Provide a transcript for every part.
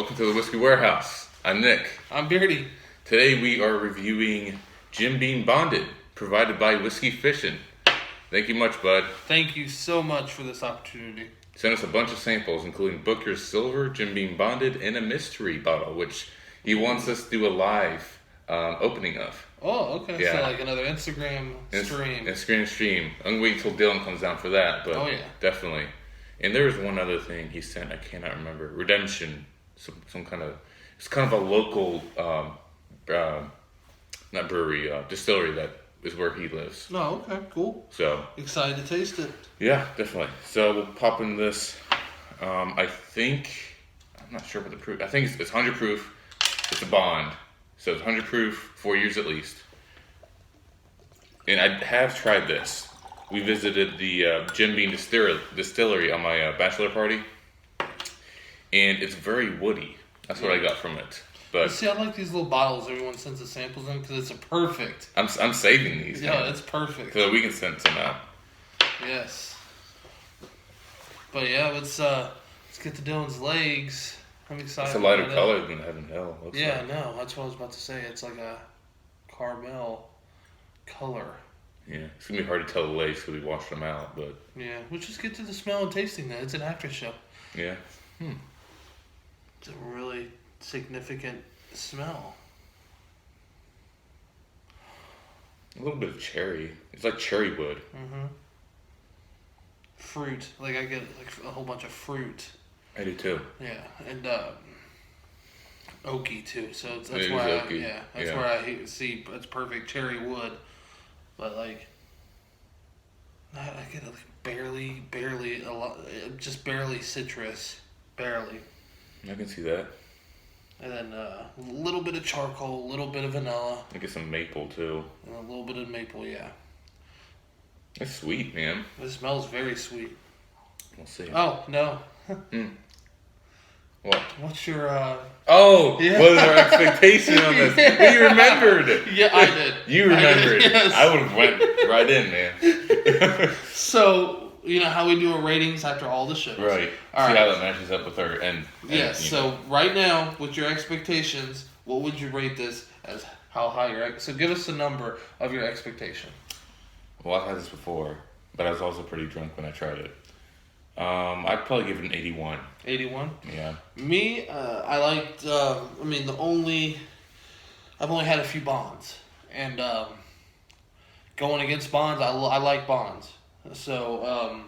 Welcome to the Whiskey Warehouse. I'm Nick. I'm Beardy. Today we are reviewing Jim Beam Bonded, provided by Whiskey Fishin'. Thank you much, bud. Thank you so much for this opportunity. Sent us a bunch of samples, including Booker's Silver, Jim Beam Bonded, and a mystery bottle, which he wants us to do a live opening of. Oh, okay. Yeah. So like another Instagram stream. Instagram stream. I'm waiting till Dylan comes down for that, but definitely. And there was one other thing he sent, I cannot remember. Redemption. Some kind of, it's kind of a local, not brewery, distillery that is where he lives. Oh, okay, cool. So excited to taste it. Yeah, definitely. So we'll pop in this. I think, I'm not sure what the proof. I think it's 100 proof. It's a bond, so it's 100 proof, 4 years at least. And I have tried this. We visited the Jim Beam distillery on my bachelor party. And it's very woody. That's what I got from it. But see, I like these little bottles everyone sends the samples in because it's a perfect. I'm saving these. Yeah, it's perfect. So we can send some out. Yes. But yeah, let's get to Dylan's legs. I'm excited. It's a lighter color than Heaven Hill. Yeah, no, that's what I was about to say. It's like a caramel color. Yeah, it's gonna be hard to tell the legs because we washed them out, but yeah, we'll just get to the smell and tasting then. It's an after show. Yeah. It's a really significant smell. A little bit of cherry. It's like cherry wood. Mm-hmm. Fruit. Like I get like a whole bunch of fruit. I do too. Yeah, and oaky too. So that's why where I see it's perfect cherry wood, but like I get like barely a lot, just barely citrus, barely. I can see that. And then a little bit of charcoal, a little bit of vanilla. I get some maple too. And a little bit of maple, yeah. It's sweet, man. It smells very sweet. We'll see. Oh, no. What? What's your, Oh! Yeah. What is our expectation on this? Well, you remembered. Yeah, I did. You remembered. Yes. I would have went right in, man. So, you know how we do our ratings after all the shows? Right. All see right. how that matches up with our end. Yes, so right now, with your expectations, what would you rate this as how high so give us the number of your expectation. Well, I've had this before, but I was also pretty drunk when I tried it. I'd probably give it an 81. 81? Yeah. Me, I liked, I've only had a few bonds. And going against bonds, I like bonds. So,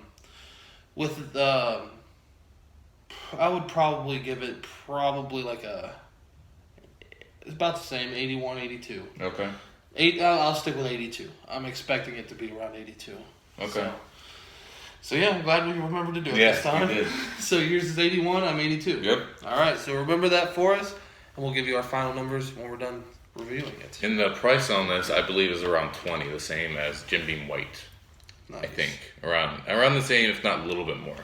I would probably give it like it's about the same, 81, 82. Okay. I'll stick with 82. I'm expecting it to be around 82. Okay. So yeah, I'm glad we remembered to do it this time. You did. So yours is 81, I'm 82. Yep. All right, so remember that for us, and we'll give you our final numbers when we're done reviewing it. And the price on this, I believe, is around 20, the same as Jim Beam White. Nice. I think around the same, if not a little bit more.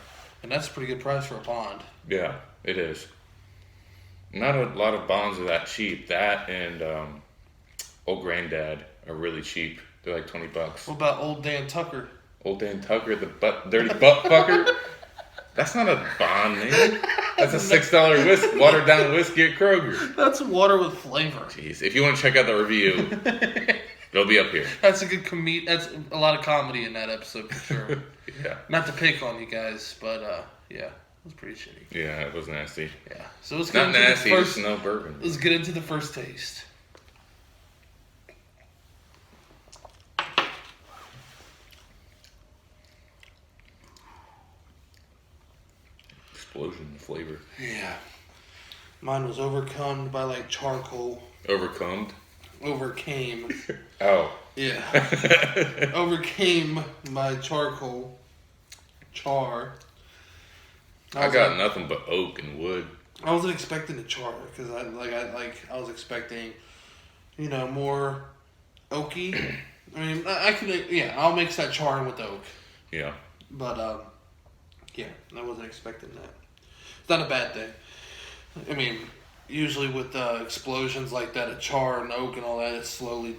And that's a pretty good price for a bond. Yeah, it is. Not a lot of bonds are that cheap. That and Old Granddad are really cheap. They're like $20. What about Old Dan Tucker? Old Dan Tucker, the dirty butt fucker. That's not a bond, man. That's a $6 watered down whiskey at Kroger. That's water with flavor. Jeez, if you want to check out the review, it'll be up here. That's a good That's a lot of comedy in that episode for sure. Yeah. Not to pick on you guys, but yeah, it was pretty shitty. Yeah, it was nasty. Yeah. So let's get into nasty, just no bourbon. Let's get into the first taste. Explosion of flavor. Yeah. Mine was overcome by like charcoal. Overcome? Overcame. Oh. Yeah. Overcame by charcoal. Char. I got nothing but oak and wood. I wasn't expecting a char because I was expecting, more oaky. I mean, I'll mix that char in with the oak. Yeah. But I wasn't expecting that. It's not a bad thing. I mean, usually with explosions like that, a char and oak and all that, it slowly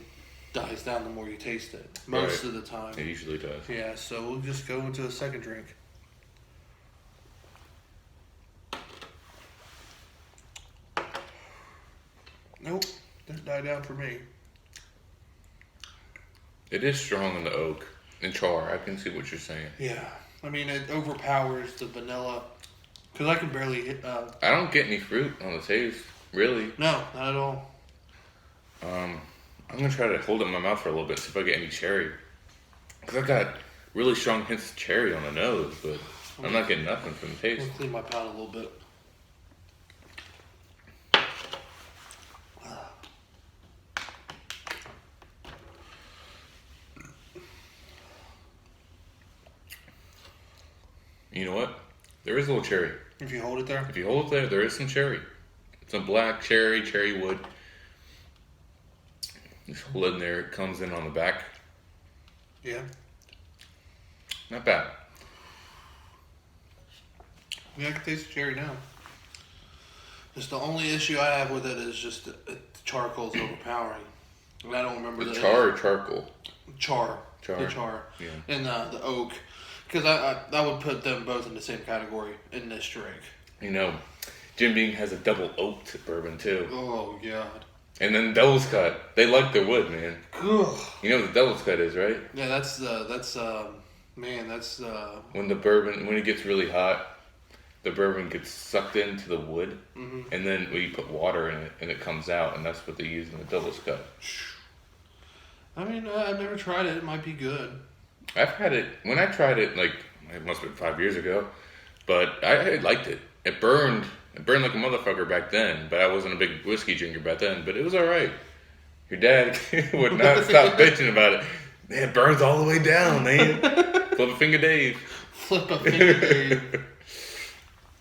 dies down the more you taste it. Most of the time. It usually does. Yeah, so we'll just go into a second drink. Nope, didn't die down for me. It is strong in the oak and char. I can see what you're saying. Yeah, I mean it overpowers the vanilla because I can barely hit. I don't get any fruit on the taste, really. No, not at all. I'm gonna try to hold it in my mouth for a little bit, see if I get any cherry. Cause I got really strong hints of cherry on the nose, but I'm not getting nothing from the I'm taste. gonna clean my palate a little bit. You know what? There is a little cherry. If you hold it there. If you hold it there is some cherry. Some black cherry, cherry wood. Just hold it in there. It comes in on the back. Yeah. Not bad. Yeah, I can taste the cherry now. Just the only issue I have with it is just the charcoal's overpowering. And I don't remember The char or charcoal? Char. Char. The char. Yeah. And the oak. Because I would put them both in the same category in this drink. You know, Jim Beam has a double oaked bourbon too. Oh, God. And then Devil's Cut. They like their wood, man. Ugh. You know what the Devil's Cut is, right? Yeah, that's When the bourbon, when it gets really hot, the bourbon gets sucked into the wood, and then when you put water in it, and it comes out, and that's what they use in the Devil's Cut. I mean, I've never tried it. It might be good. I've had it, when I tried it, like, it must have been 5 years ago, but I liked it. It burned like a motherfucker back then, but I wasn't a big whiskey drinker back then, but it was alright. Your dad would not stop bitching about it. Man, it burns all the way down, man. Flip a finger, Dave. Flip a finger, Dave.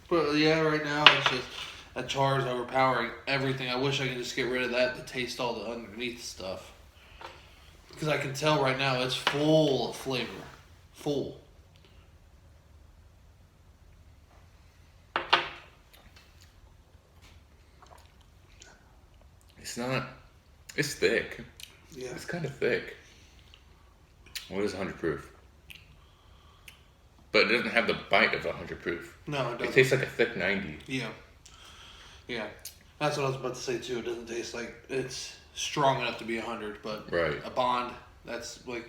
But yeah, right now it's just that char is overpowering everything. I wish I could just get rid of that to taste all the underneath stuff. Because I can tell right now it's full of flavor. Full. It's not, it's thick. Yeah. It's kind of thick. What is 100 proof? But it doesn't have the bite of 100 proof. No, it It doesn't. tastes like a thick 90. Yeah. Yeah. That's what I was about to say too. It doesn't taste like it's strong enough to be 100, but Right. a bond, that's like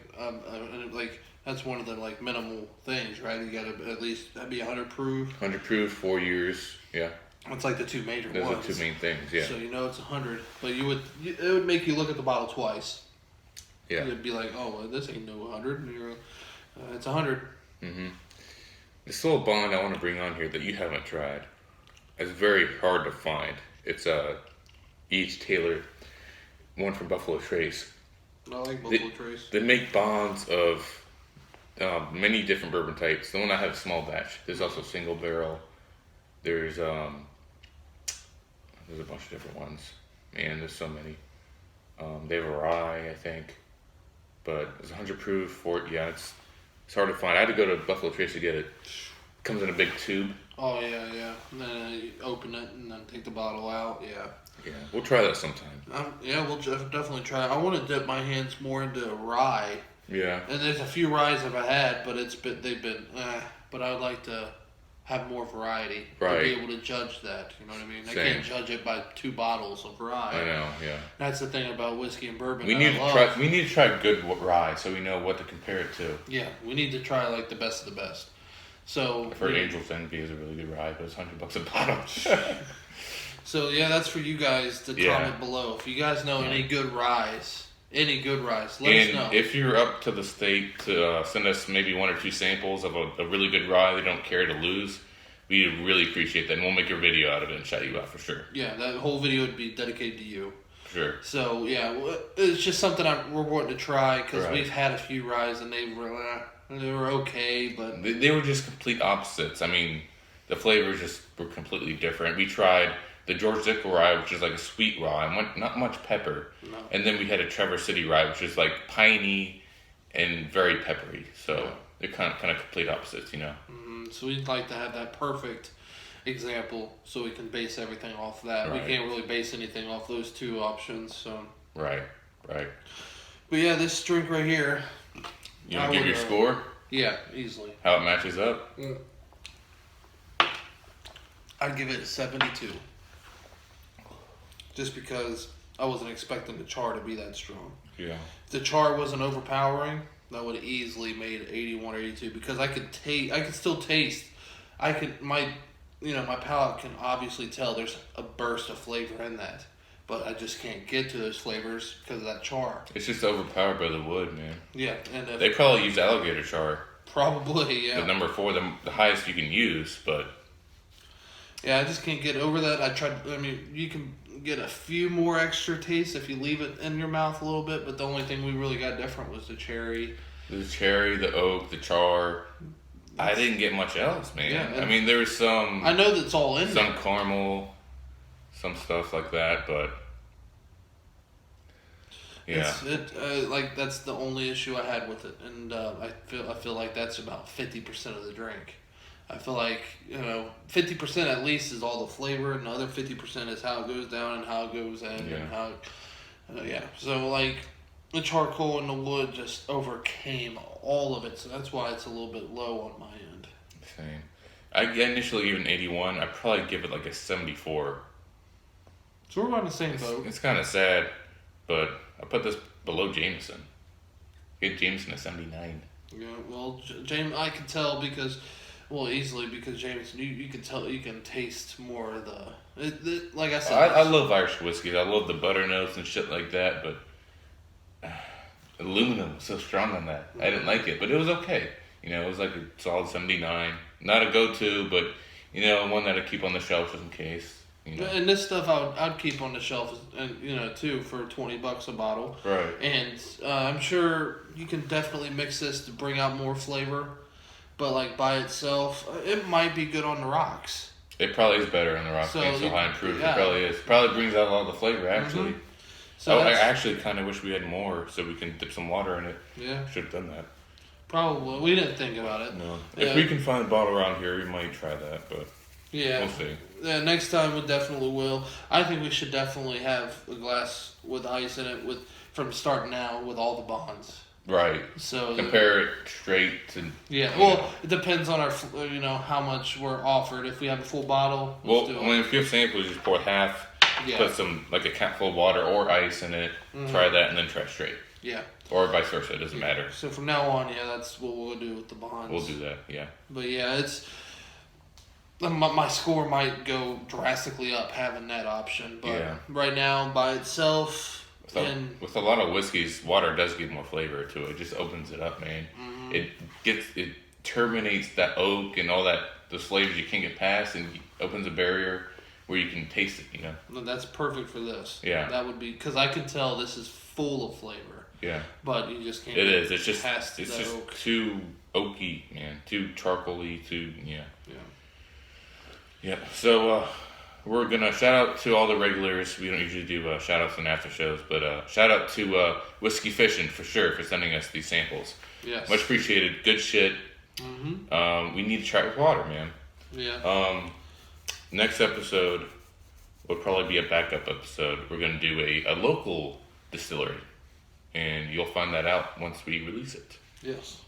that's one of the like minimal things, right? You gotta at least be 100 proof. 100 proof, 4 years. Yeah. It's like the two major Those ones. are the two main things. Yeah. So you know it's 100, but it would make you look at the bottle twice. Yeah. You'd be like, oh, well, this ain't no 100. And you're, it's 100. Mm-hmm. This little bond I want to bring on here that you haven't tried. It's very hard to find. It's each Taylor, one from Buffalo Trace. I like Buffalo Trace. They make bonds of many different bourbon types. The one I have is small batch. There's also single barrel. There's a bunch of different ones. Man, there's so many. They have a rye, I think, but it's 100 proof. It's hard to find. I had to go to Buffalo Trace to get it. Comes in a big tube. Oh yeah. And then you open it and then take the bottle out. Yeah. Yeah, we'll try that sometime. Yeah, we'll definitely try. I want to dip my hands more into rye. Yeah. And there's a few ryes I've had, but they've been. But I would like to have more variety Right. to be able to judge that. You know what I mean? I Same. can't judge it by 2 bottles of rye. I know. Yeah. That's the thing about whiskey and bourbon. We that need I to love. try. We need to try good rye so we know what to compare it to. Yeah, we need to try like the best of the best. So I've heard Angel's Envy is a really good rye, but it's $100 a bottle. So yeah, that's for you guys to Yeah. comment below. If you guys know any good ryes, let us And know. if you're up to the state to send us maybe 1 or 2 samples of a really good rye they don't care to lose, we really appreciate that. And we'll make a video out of it and shout you out for sure. Yeah, that whole video would be dedicated to you. Sure. So yeah, it's just something we're wanting to try because Right. we've had a few ryes and they were okay, but They were just complete opposites. I mean, the flavors just were completely different. We tried the George Zickel rye, which is like a sweet rye, not much pepper. no. And then we had a Traverse City rye, which is like piney and very peppery. So Yeah. they're kind of complete opposites, you know. So we'd like to have that perfect example so we can base everything off that. Right. We can't really base anything off those 2 options. So, Right. but yeah, this drink right here. You want I to give would, your score? Yeah, easily. How it matches up? I'd give it a 72. Just because I wasn't expecting the char to be that strong. Yeah. If the char wasn't overpowering, that would have easily made 81 or 82 because I could still taste. My palate can obviously tell there's a burst of flavor in that, but I just can't get to those flavors because of that char. It's just overpowered by the wood, man. Yeah, and They probably use alligator char. probably, yeah. The number 4, the highest you can use, but Yeah, I just can't get over that. You can get a few more extra tastes if you leave it in your mouth a little bit, but the only thing we really got different was the cherry. the cherry, the oak, the char. I didn't get much else, man. Yeah, I mean, there was some. I know that's all in some there. caramel, some stuff like that, but yeah, That's the only issue I had with it, and I feel like that's about 50% of the drink. I feel like 50% at least is all the flavor, and the other 50% is how it goes down and how it goes in Yeah. and how. So like the charcoal and the wood just overcame all of it, so that's why it's a little bit low on my end. same. I initially gave it an 81. I'd probably give it like a 74. So we're on the same boat. It's kind of sad, but I put this below Jameson. Get Jameson a 79. Yeah, well, James, I can tell easily because James, you can tell, you can taste more of like I said. I love Irish whiskey. I love the butter notes and shit like that, but aluminum was so strong on that. I didn't like it, but it was okay. It was like a solid 79. Not a go-to, but one that I keep on the shelf just in case. And this stuff I'd keep on the shelf, and too, for $20 a bottle. Right. And I'm sure you can definitely mix this to bring out more flavor, but like by itself, it might be good on the rocks. It probably is better on the rocks being so high in proof. Yeah. It probably is. Probably brings out a lot of the flavor actually. Mm-hmm. So I actually kind of wish we had more so we can dip some water in it. Yeah. Should have done that. Probably. We didn't think about it. No. Yeah. If we can find a bottle around here, we might try that, but yeah, we'll see. Yeah, next time we definitely will. I think we should definitely have a glass with ice in it from start now with all the bonds. Right. So compare it straight to. Yeah. Well, it depends on our how much we're offered. If we have a full bottle. If you have samples, you just pour half. Yeah. Put some like a cup full of water or ice in it. Mm-hmm. Try that and then try straight. Yeah. Or vice versa. It doesn't matter. So from now on, that's what we'll do with the bonds. We'll do that. Yeah. But yeah, it's. My score might go drastically up having that option, but right now by itself, with a lot of whiskeys, water does give more flavor to it. It just opens it up, man. Mm-hmm. It terminates that oak and all those flavors you can't get past, and opens a barrier where you can taste it. No, that's perfect for this. Yeah, that would be because I can tell this is full of flavor. Yeah, but you just can't. It is. It's just oak. Too oaky, man. Too charcoaly. Yeah. Yeah, so we're going to shout out to all the regulars. We don't usually do shout outs and after shows, but shout out to Whiskey Fishing for sure for sending us these samples. Yes. Much appreciated. Good shit. Mm-hmm. We need to try it with water, man. Yeah. Next episode will probably be a backup episode. We're going to do a local distillery, and you'll find that out once we release it. Yes.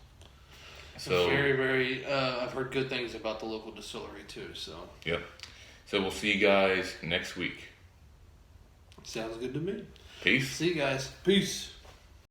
So very, very. I've heard good things about the local distillery too. So. Yep. So we'll see you guys next week. Sounds good to me. Peace. See you guys. Peace.